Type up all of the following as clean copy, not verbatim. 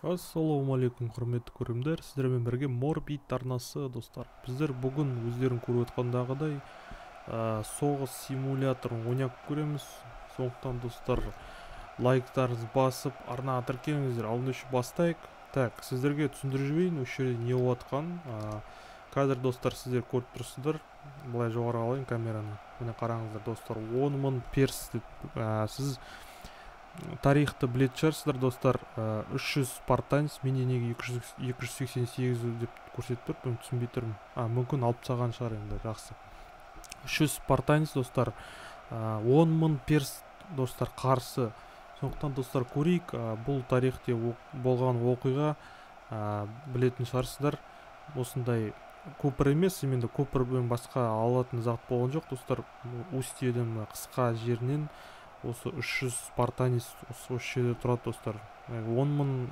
Ассалаумағалейкум құрметті көрімдер, сіздермен бірге Морбит арнасы достар. Біздер бүгін өздерің көріп отқандағыдай соғыс симуляторын ойнап көреміз. Сондықтан достар, лайктарыңызды басып арнаға тіркеліңіздер. Ал ендеше бастайық. Так, сіздерге түсіндіріп жібейін, осы жерде не болып жатқанын. Қазір достар, сіздер көріп тұрсыздар. Былай жоғары алайын камераны. Міне қараңыздар достар, 10 000 перс. Сіз тарихты білетін шығарсыздар достар. 300 спартанец, менде неге 288 деп көрсетіп тұр, мен түсінбей тұрмын. Мүмкін алып тастаған шығар енді, жақсы. 300 спартанец достар, 10 000 перс достар қарсы. Сондықтан достар көрейік, бұл тарихте болған оқиға, білетін шығарсыздар. Осындай көпір емес, енді көпірмен басқа алатын зат болған жоқ достар. Устьеден қысқа жерінен осы 300 спартанец осы жерде тұрады достар. 10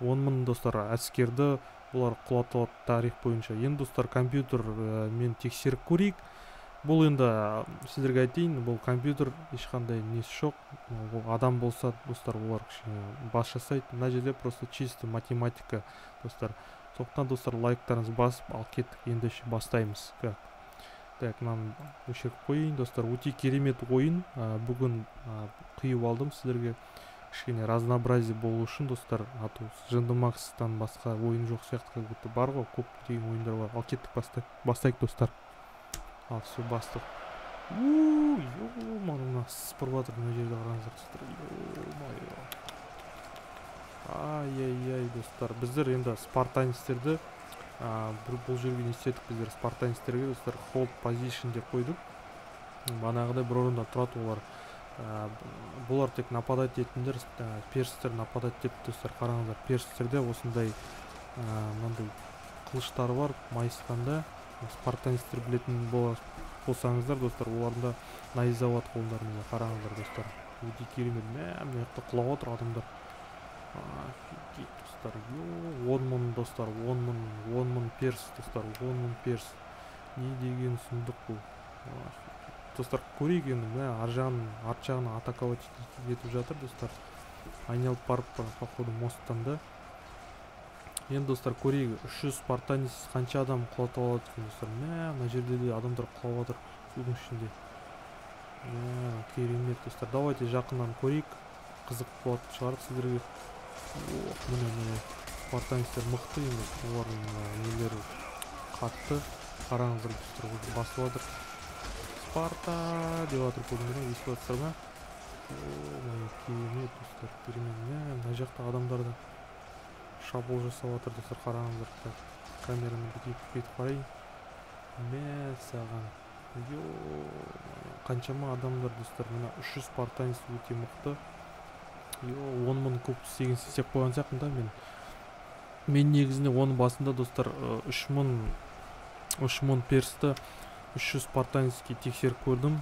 000 достар әскерді бұлар құлатылады тарих бойынша. Енді достар компьютер мен тексеріп көрейік. Бұл енді сіздерге айтайын, бұл компьютер ешқандай несі жоқ. Адам болса достар, олар бас жасайды. Мына жерде просто чисто математика достар. Сондықтан достар, лайктарыңыз басып, ал кеттік, енді бастаймыз. Так, мынаны өшіріп қойын достар. Өте керемет ойын. Бүгін құйып алдым сіздерге. Кішкене разнообразие болу үшін достар. Жынды Макстан басқа ойын жоқ сияқты, как будто бар ғой, көп деген ойындар бар. Ал кеттік, бастайық достар. Ал все, бастық. Мына сыпырып жатыр, мына жерде қараңыздар достар. Ай-яй-яй достар. Біздер енді спартанецтерді бұл жерге не істедік, біздер спартанецтерге достар hold position деп қойдық. Банағыдай бір орында тұрады олар. Бұлар тек нападать етіндер, перстер нападать деп достар. Қараңыздар, перстерде осындай мынандай қылыштары бар, майысқанда. Спартанецтер білетін болсаңыздар достар, оларда найзават қолдарында. Қараңыздар достар, өте керемет. Мына жақта құлап отыр адамдар. Офигеть достар, 10 000 достар, 10 000 перс достар, 10 000 перс. Не деген сұмдық бұл. Достар, көрейік енді, арт жағына атаковать етіп жатыр достар. Айналып барып походу мосттан да. Енді достар, көрейік, 300 спартанец қанша адам құлатып алады екен достар. Мына жерде де адамдар құлап отыр судың ішінде. Керемет достар. Давайте жақыннан көрейік. Қызық болады шығар сіздерге. Міне спартанецтер мықты енді, олардың нелері қатты. Қараңыздар достар, басып жатыр. Спарта деп жатыр, көрдіңіздер ме, естіп жатсыздар ма? Керемет достар, керемет. Мына жақта адамдарды шабуыл жасап жатыр достар, қараңыздар. Камераны бүйтіп қарайын. Саған. Қаншама адамдар достар, мына 300 спартанец өте мықты. 10 000 көп істеген істеп қойған сияқтымда мен негізінде оның басында достар 3 000 персті 300 спартанецке тексеріп көрдім.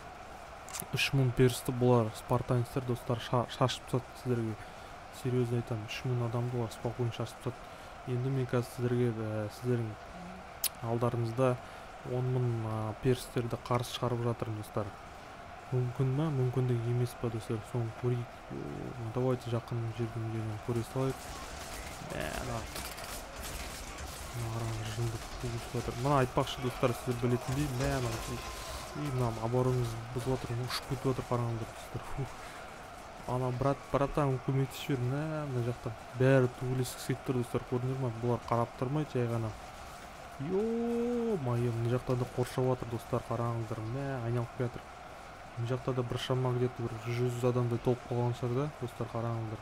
3 000 персті бұлар спартанецтер достар шашып тастады сіздерге. Серьезно айтамын, 3 000 адамды олар спокойно шашып тастады. Енді мен қазір сіздердің алдарыңызда 10 000 перстерді қарсы шығарып жатырмын достар. Мүмкін ма, мүмкіндік емес па достар, соны көрейік. Давайте жақын жерден көре салайық. Мына айтпақшы достар, сіздер білетіндей, мына оборонымыз бұзып жатыр, ұшып кетіп жатыр, қараңыздар достар. Ана братан көмектесіп жүр, мына жақтан бәрі төбелескісі келіп тұр достар, көрдіңіздер ме? Бұлар қарап тұрмайды, жай ғана. Мына жақта да қоршап жатыр достар, қараңыздар, айналып келе жатыр. Мына жақта да бір шама где-то 100 адамдай толып қалған шығар да достар, қараңыздар.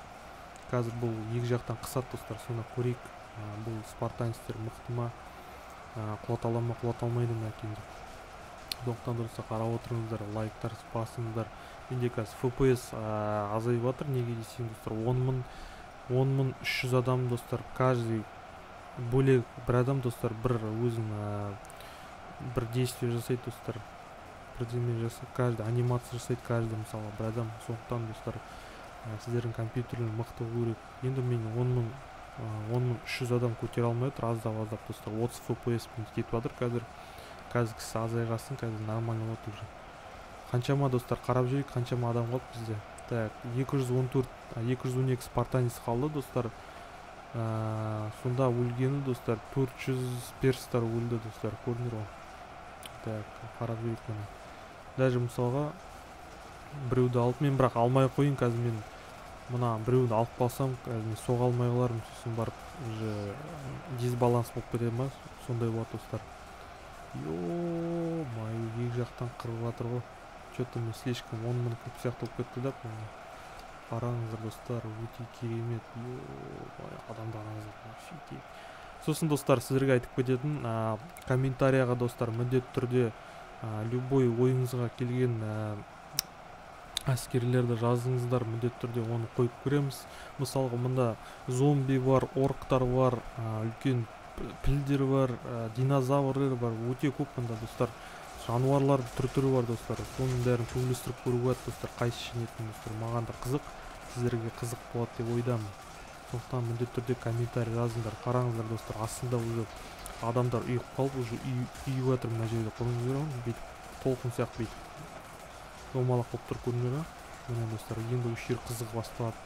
Қазір бұл екі жақтан қысады достар, соны көрейік. Бұл спартанецтер мықты ма, құлата ма, құлата алмайды ма екен деп. Сондықтан достар, қарап отырыңыздар, лайктар басыңыздар. Менде қазір FPS азайып жатыр, неге десең достар, 10 300 адам достар, каждый бөлек бір адам достар, бір өзін бір действие жасайды достар. Бірдеме жасайды, каждый анимация жасайды, каждый мысалы бір адам. Сондықтан достар, сіздердің компьютерлер мықты болу керек. Енді мен 10 300 адам көтере алмай отыр, аздап достар, 30 FPS пен кетіп жатыр қазір. Қазіргісі азайғасын, қазір нормально болады уже. Қаншама достар, қарап жүрейік, қаншама адам қалды бізде. Так, 212 спартанец қалды достар. Сонда өлгені достар 400 перстар өлді достар, көрдіңдер ғой. Так, қарап жіберейік міне. Даже мысалға біреуді алып, мен бірақ алмай қойын, қазір мен мына біреуді алып қалсам, қазір соға алмай қалармын, сосын барып уже дисбаланс болып кетеді ма, сондай болады достар. Ё-май, екі жақтан қырып жатыр ғой. Что-то мен слишком 10 мың көп сияқты болып кетті да. Қараңыздар достар, өте керемет. Адамдар офигеть. Сосын достар, сіздерге айтып кететін, комментарияға достар міндетті түрде любой ойыңызға келген әскерлерді жазыңыздар, міндетті түрде оны қойып көреміз. Мысалға мында зомби бар, орктар бар, үлкен пілдер бар, динозаврлар бар, өте көп мында достар. Жануарлар түрі бар достар. Соның бәрін көңілдестіріп көру болады достар. Қайсы ішінетін достар, маған да қызық, сіздерге қызық болады деп ойдамын. Сондықтан міндетті түрде комментарий жазыңдар. Қараңыздар достар, астында уже адамдар үйіп қалып, уже үйіп жатыр мына жерде. Көрдіңіздер ме? Бүйтіп толқын сияқты бүйтіп домалақ болып тұр, көрдіңіздер ме? Міне достар, енді осы жер қызық басталады.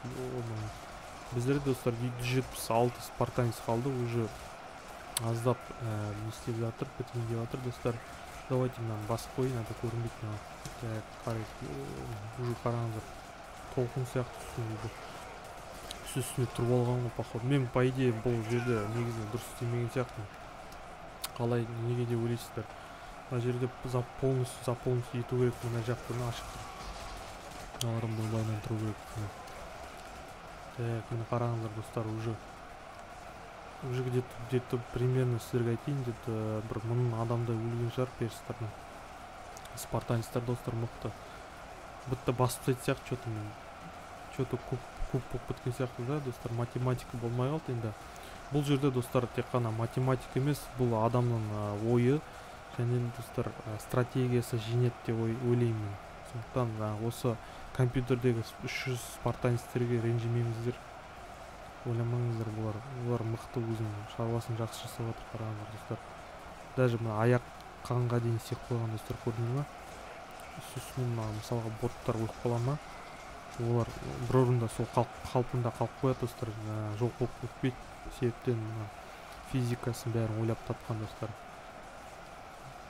Біздерде достар 176 спартанец қалды, уже аздап не істеп жатыр, бітейін деп жатыр достар. Давайте мынаны басып қойын, ада көрінбейді мына. Қарайық, уже қараңыздар, толқын сияқты үстіне тұрып алған ғой, походу. Мен по идее бұл жерде негізінен дұрыс істемеген сияқтымын. Қалай, неге деп ойлайсыздар? Мына жерде полностью ету керек, мына жақты ашық тұр. Аларым былайынан тұру керек. Так, міне қараңыздар достар, уже где-то примерно сіздерге айтайын, где-то бір 1000 адамдай өлген шығар перстардан. Спартанецтер достар мықты. Бітті басып тастайды сияқты, что-то көп болып кеткен сияқты да достар. Математика болмай қалды енді. Бұл жерде достар тек қана математика емес, бұл адамның ойы және достар стратегиясы жинет деп ойлаймын. Сондықтан осы компьютердегі 300 спартанецтерге ренжімеңіздер. Ойламаңыздар, олар мықты, өзінің шаруасын жақсы жасап жатыр. Қараңыздар достар. Даже мына аяқ қанға дейін сеп қойған достар, көрдіңіз ме? Үстіне мысалға боттар ойып қала ма? Олар бір орында сол қалпында қалып қояды достар, жоқ болып кетпейді. Себептен физикасын бәрін ойлап тапқан достар.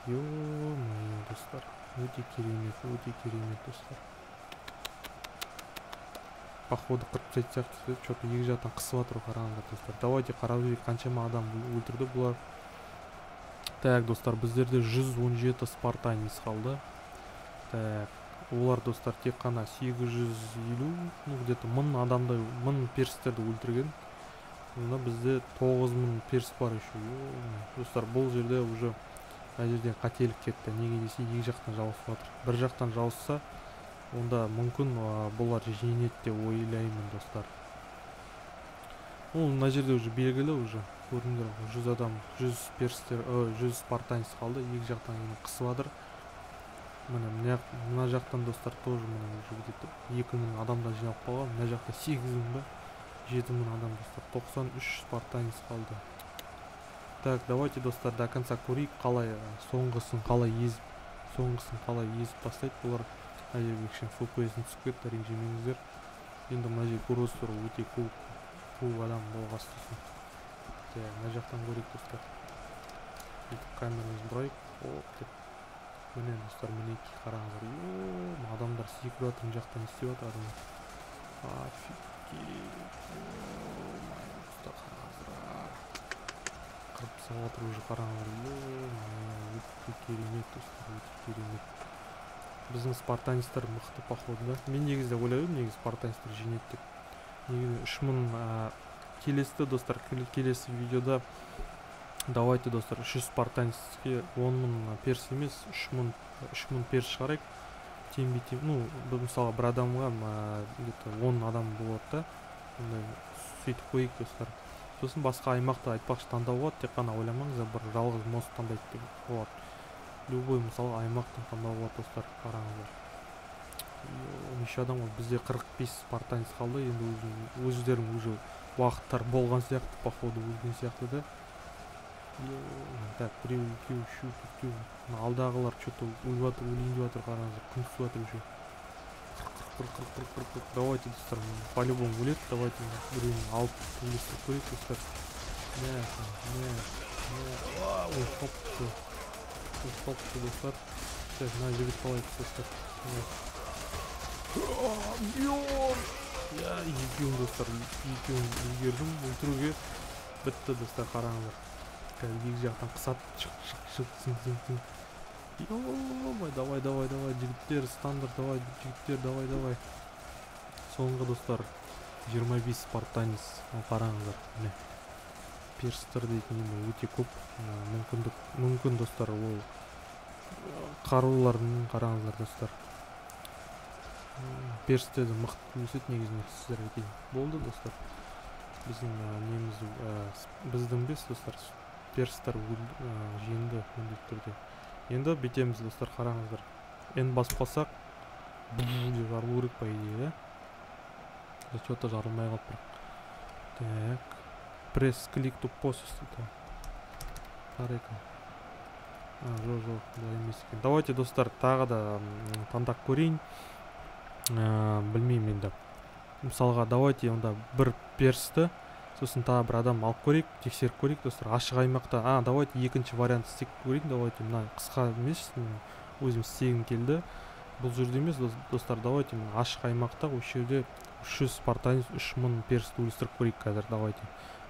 Ё-мое достар, өте керемет достар. Походу қырып тастайды сияқты, что-то екі жақтан қысып жатыр, қараңыздар достар. Давайте қарап жүрейік, қаншама адам өлтірді бұлар. Так достар, біздерде 117 спартанец қалды. Так, олар достар тек қана 850, где-то 1000 адамдай, 1000 перстерді өлтірген. Онда бізде 9000 перс бар еще. Достар, бұл жерде уже мына жерден қателік кетті. Неге десе, екі жақтан жауысып жатыр. Бір жақтан жауысса, онда мүмкін бұлар жеңеді деп ойлаймын достар. Мына жерде уже белгілі, уже көрдіңдер, 100 адам, 100 спартанец қалды, екі жақтан қысып жатыр. Мына жақтан достар тоже уже где-то 2000 адамда жиналып қалған. Мына жақта 8000 ба, 7000 адам достар, 93 спартанец қалды. Так, давайте достар до конца көрейік, қалай соңғысын қалай езіп тастайды бұлар. Мына жерге кішкене FPS-ін түсіп кетті, ренжімеңіздер. Енді мына жер көріп тұр, өте көп адам болғастысын. Мына жақтан көрейік достар. Камерамызды бұрайық. Міне достар, мінекей қараңыздар. Адамдар секіріп жатыр, мына жақтан істеп жатыр адамдар. Офигеть. Достар, қараңыздар. Қырып салып жатыр уже, қараңыздар. Өте керемет достар, өте керемет. Біздің спартанецтер мықты походу, да? Мен негізде ойлаймын, негізі спартанецтер жеңеді деп. Негізі 3000 келесі достар, келесі видеода давайте достар 300 спартанецке 10000 перс емес, 3000 перс шығарайық. Тем-бетем, мысалға бір адамға где-то 10 адам болады да. Сөйтіп қойып достар. Сосын басқа аймақты айтпақшы таңдау болады, тек қана ойламаңыздар, бір жалғыз мост таңдайды деп болады. Любой мысалы аймақтың таңдау болады достар, қараңыздар. Еще адам ғой, бізде 45 спартанец қалды, енді өздерің уже уақыттар болған сияқты, походу өлген сияқты да. Так, біреу, екеу, үшеу, төртеу. Алдағылар что-то өлейін деп жатыр, қараңыздар, күн түсіп жатыр уже. Давайте, достар, по-любому өледі. Давайте біреуін алып үлестіріп көрейік, достар. Ой, қопты. Достар. Так, мына жігіт қалайды, достар. Екеуін, достар, екеуін үлгердім өлтіруге. Бітті, достар, қараңыздар. Қазір екі жақтан қысат. Шық. Давай, жігіттер, стандарт, давай, жігіттер, давай. Соңғы, достар, 25 спартанец. Қараңыздар, міне. Перстер дейтін енді өте көп. Мүмкін, достар, ол қарулардың, қараңыздар, достар. Перстерді мықты өсет негізінде сіздерге дейін. Болды, достар. Біздің неміз, біздің бес, достар, перстер жеңді міндетті түрде. Енді бетеміз, достар, қараңыздар. Н басып қалсақ, деп жарылу керек по идее, да? Что-то жарылмай қалып бірақ. Так. Пресс клик to post. Қарайка. Жоқ, бұлай емес екен. Давайте, достар, тағы да таңдап көрейін. Білмеймін енді. Мысалға, давайте онда бір персті, сосын тағы бір адам алып көрейік, тексеріп көрейік, достар. Ашық аймақта. Давайте екінші вариант істеп көрейік. Давайте мына қысқа емес, өзім істегім келді. Бұл жерде емес, достар, давайте ашық аймақта осы жерде 300 спартанец 3000 персті үлестіріп көрейік қазір. Давайте.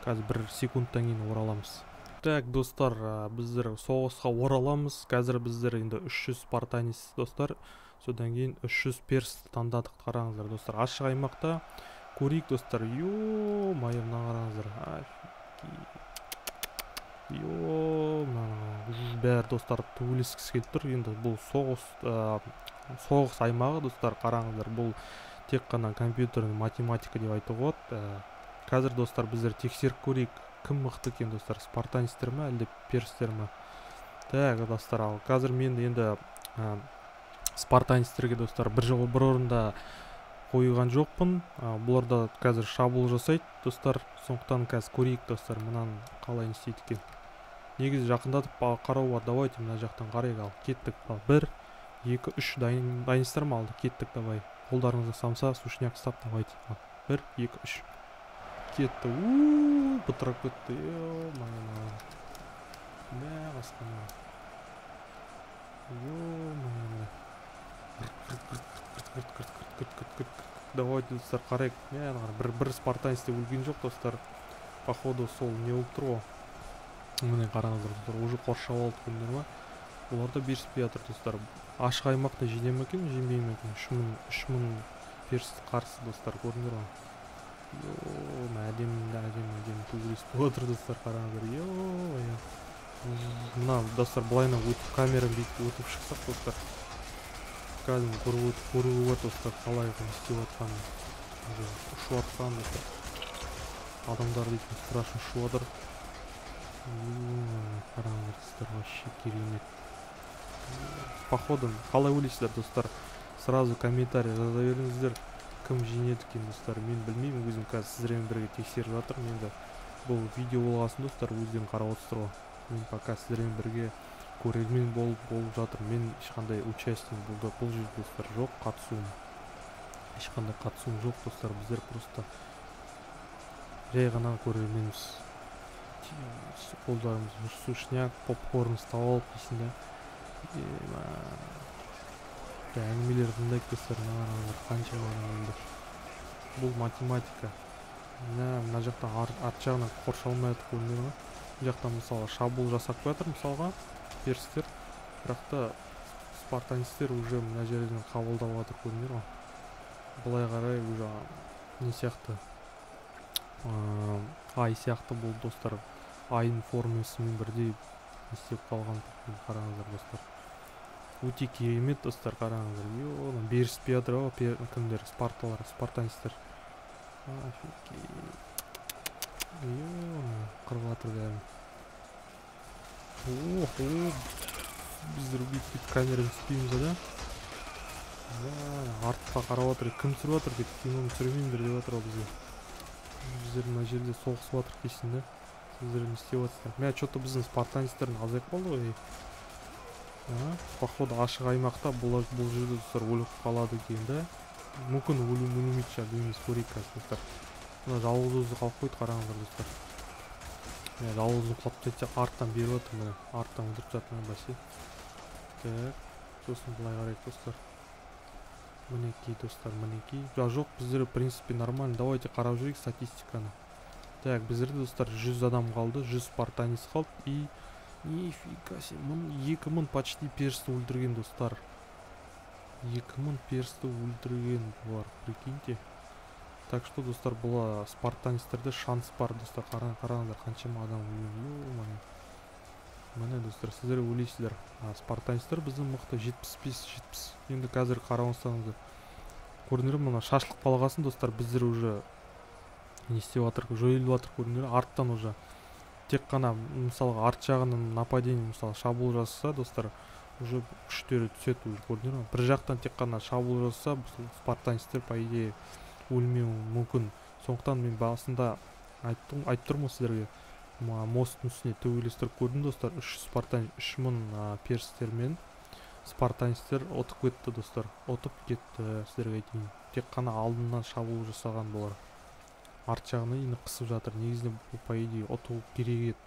Қазір бір секундтан кейін ораламыз. Так, достар, біздер соғысқа ораламыз. Қазір біздер енді 300 спартанец, достар. Содан кейін 300 перст таңдадық, қараңыздар, достар. Ашық аймақта көрейік, достар. Мына қараңыздар. Бәрі, достар, төбелескісі келіп тұр. Енді бұл соғыс аймағы, достар, қараңыздар. Бұл тек қана компьютердің математика деп айтуға болады. Қазір, достар, біздер тексеріп көрейік, кім мықты екен, достар, спартанецтер ме, әлде перстер ме? Так, достар, ал қазір мен енді спартанецтерге, достар, бір орында қойған жоқпын. Бұларда қазір шабуыл жасайды, достар. Сондықтан қазір көрейік, достар, мұнан қалай істейді екен. Негізі жақындатып қарауға, давайте мына жақтан қарайық, ал кеттік. 1, 2, 3 дайынсыздар ма? Алды, кеттік, давай. Қолдарыңызды самса, сушняк ұстап, давайте. 1, 2, 3. Кетті. Бытырап кетті. Қасқана. Давайте, достар, қарайық. Бір спартанецте өлген жоқ, достар. Походу сол не болып тұр ғой. Міне қараңыздар, достар, уже қоршап алды көндер ма? Оларда беріспей жатыр, достар. Ашық аймақта жеңе ме екен, жеңбей ме екен? 3000 перст қарсы, достар, көрдіңдер ма? Әдемі төбелес болып отыр, достар, қараңыздар. Мына, достар, былайына өтіп камера өтіп шықсақ, достар. Қазір көруі достар, қалай істеп отқанын. Ұшып отқан, достар. Адамдар дейтін страшно ұшып отыр. Қараңыздар, достар, вообще керемет. Походу, қалай ойлайсыздар, достар? Сразу комментарий жаза беріңіздер. Кім жеңеді екен, достар, мен білмеймін, өзім қазір сіздермен бірге тексеріп жатырмын. Енді бұл видео болғасын, достар, өздерің қарап отырсыздар ғой. Мен пока сіздермен бірге көрермен болып жатыр. Мен ешқандай участием бұл жерде, достар, жоқ, қатысуым. Ешқандай қатысуым жоқ, достар, біздер просто жай ғана көрерменбіз. Қолдарымыз сушняк, попкорн ұстап алып дейсің да. Әңгімелер тыңдайық, достар, қанша мағыналы. Бұл математика. Мына жақтан арт жағынан қоршалмай жатыр, көрдіңдер ме? Бұл жақтан мысалы шабуыл жасап жатыр, мысалға перстер. Бірақ та спартанецтер уже мына жерден қабылдап жатыр, көрдіңдер ме? Былай қарай уже не сияқты? Ай сияқты бұл, достар. Айын формасымен бірдей істеп қалған, қараңыздар, достар. Өте керемет, достар, қараңыздар. Беріспей жатыр ғой, кімдер, спартанецтер. Қырып жатыр бәрін. Біздер бүйтіп камерамен түспейміз, да? Артыққа қарап жатыр, кім түсіріп жатыр деп, киноны түсірмеймдер деп жатыр ғой бізге. Біздер мына жерде соғысып жатыр дейсің, да? Сіздер не істеп жатсыздар? Что-то біздің спартанецтердің азайып қалды ғой. Походу ашық аймақта бұл жерде, достар, өліп қалады екен, да? мүмкін өлмейді шығар, дейміз, көрейік қазір достар. Мына жалғыз өзі қалып қойды, қараңыздар достар. Жалғыз өзі қалып кетсе арттан беріп жатыр, міне арттан өлтіріп жатыр бәсе. Так, сосын былай қарайық достар. Мінекей достар, мінекей. Жоқ, біздер в принципе нормально. Давайте қарап жүрейік статистиканы. Так, біздерде достар 100 адам қалды, 100 спартанец қалды и нифига себе, 2000 почти персті өлтірген достар. 2000 персті өлтірген бұлар, прикиньте. Так что достар, бұл спартанецтерде шанс бар достар. Қараңыздар қаншама адам өлген. Міне достар, сіздер өлейсіздер. Спартанецтер біздің мықты 75-70. Енді қазір қарап отырсаңыздар, көрінер мына шашлық балғасын достар, біздер уже не істеп жатыр, жойылып жатыр, көрінер. Арттан уже тек қана мысалға арт жағынан нападение, мысалы шабуыл жасаса достар, уже күштері түседі, уже көрінер. Бір жақтан тек қана шабуыл жасаса, спартанецтер по идее өлмеуі мүмкін. Сондықтан мен басында айтып тұрмын сіздерге, мосттың үстіне төбелестіріп көрдім достар. 3000 перстермен спартанецтер отып кетті достар. Отып кетті, сіздерге айтайын. Тек қана алдынан шабуыл жасаған болар. Арт жағына енді қысып жатыр. Негізінде по идее оту керек еді.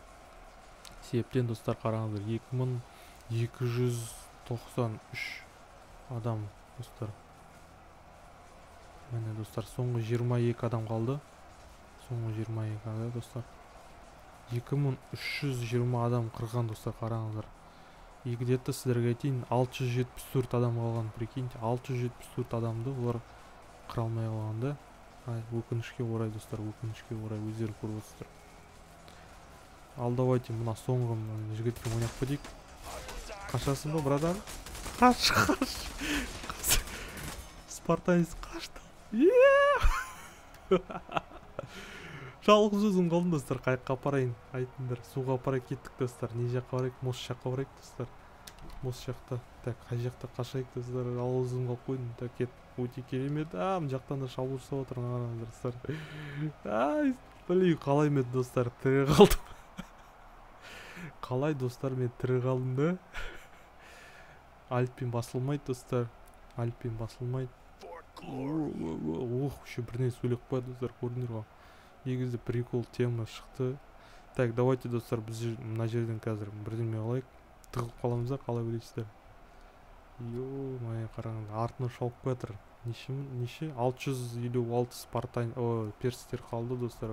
Себептен достар, қараңыздар, 2293 адам достар. Міне достар, соңғы 22 адам қалды. Соңғы 22 адам достар. 2320 адам қырған достар, қараңыздар. Где-то сіздерге айтайын 674 адам қалған, прикиньте, 674 адамды олар қыра алмай қалғанда. Өкінішке орай достар, өкінішке орай, өздері көріп отырсыздар. Ал давайте мына соңғы жігітке ойнап кетейік. Қашасың ба, братан? Қаш. Спартанец қашты. Жалғыз өзім қалдым достар, қайыққа апарайын, айтыңдар. Суға апарай кеттік достар. Не жаққа барайық? Мост жаққа барайық достар. Мост жақта. Так, қай жақта қашайық достар. Жалғыз өзім қалып қойдым. Так, кет. Өте керемет. Мына жақтан да шабуыл жасап отыр достар. Блин, қалай мен достар тірі қалдым. Қалай достар мен тірі қалдым да. Альпин басылмайды достар. Альпин басылмайды. Еще бірден сөйлеп қояды достар, көрдіңдер ғой. Негізі прикол тема шықты. Так, давайте достар, біз мына жерден қазір бірдеме алайық. Тығылып қаламыз да, қалай ойлайсыздар? Ё-мае, қараңыз, артына шауып қоятыр. Неше? 656 перстер қалды достар.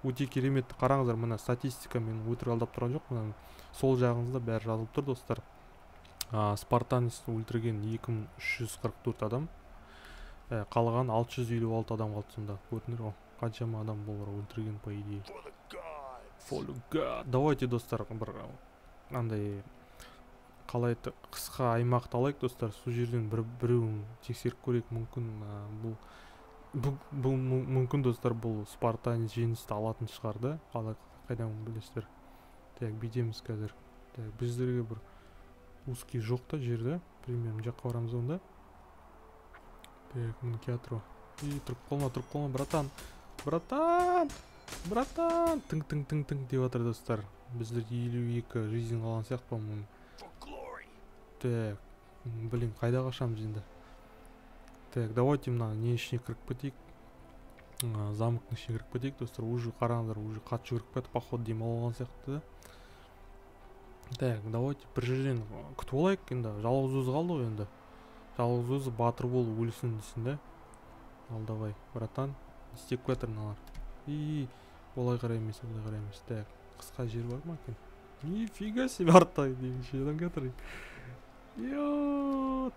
Өте керемет. Қараңыздар, мына статистика, мен өтірік алдап тұрған жоқ. Мына сол жағыңызда бәрі жазылып тұр достар. Спартанецті өлтірген 2344 адам. Қалған 656 адам қалды сонда. Көрдіңдер ғой? Қаншама адам болар өлтірген по идее. For the God. Давайте достар, бір андай қалай қысқа аймақты алайық достар. Сол жерден біреуін тексеріп көрейік. Мүмкін достар, бұл спартанец жеңісті алатын шығарды. Қайдан білесіздер? Так, бүйтеміз қазір. Так, біздерге бір узкий жоқ та жерде. Примерно жаққа барамыз онда. Так, мінеке атыру. Тұрып қалма, братан. Тың деп атыр достар. Біздер 52 жизнь қалған сияқты, по-моему. Так, блин, қайда қашамыз енді? Так, давайте мына не ішіне кіріп кетейік. Замоктың ішіне кіріп кетейік достар. Уже қараңыздар, уже қат жүгіріп кетіп, походу демалған сияқты. Так, давайте бір жерден күтіп олайық енді. Жалғыз өзі қалды ғой енді. Жалғыз өзі батыр болып өлсін дейсің да. Ал давай, братан, істеп кетір мыналар. Олай қарай емес. Так, қысқа жер бар ма екен? Нифига себе, артта дегенше адам кетір.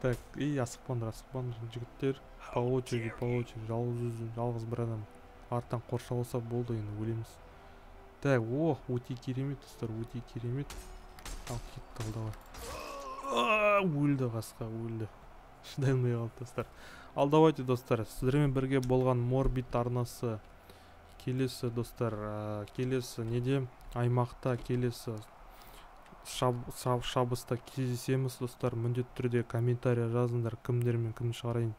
Так, асықпаңдар жігіттер. По очереди, жалғыз бір адам арттан қоршап алса болды, енді өлеміз. Так, өте керемет достар, өте керемет. Ал кетті, алдавай. Өлді қасқа, өлді. Шыдай алмай қалды достар. Ал давайте достар, сіздермен бірге болған Морбит арнасы келесі достар, келесі неде аймақта, келесі шабыста кездесеміз достар. Міндетті түрде комментария жазыңдар, кімдермен кім шығарайын.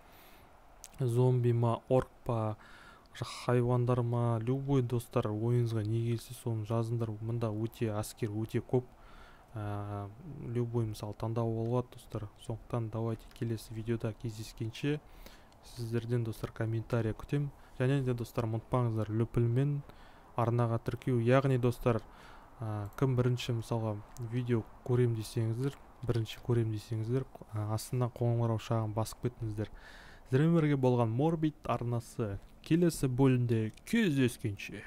Зомби ма, орк па, хайвандар ма, любой достар, ойыңызға не келсе соны жазыңдар. Мұнда өте әскер өте көп. Любой мысалы таңдау болады достар. Сондықтан давайте келесі видеода кездескенше сіздерден достар комментарий күтем. Және де достар ұмытпаңыздар löpілмен арнаға тіркеу, яғни достар кім бірінші мысалға видео көрем десеңіздер, астына қоңырау шағын басып кетіңіздер. Сіздермен бірге болған Morbid арнасы келесі бөлімде кездескенше.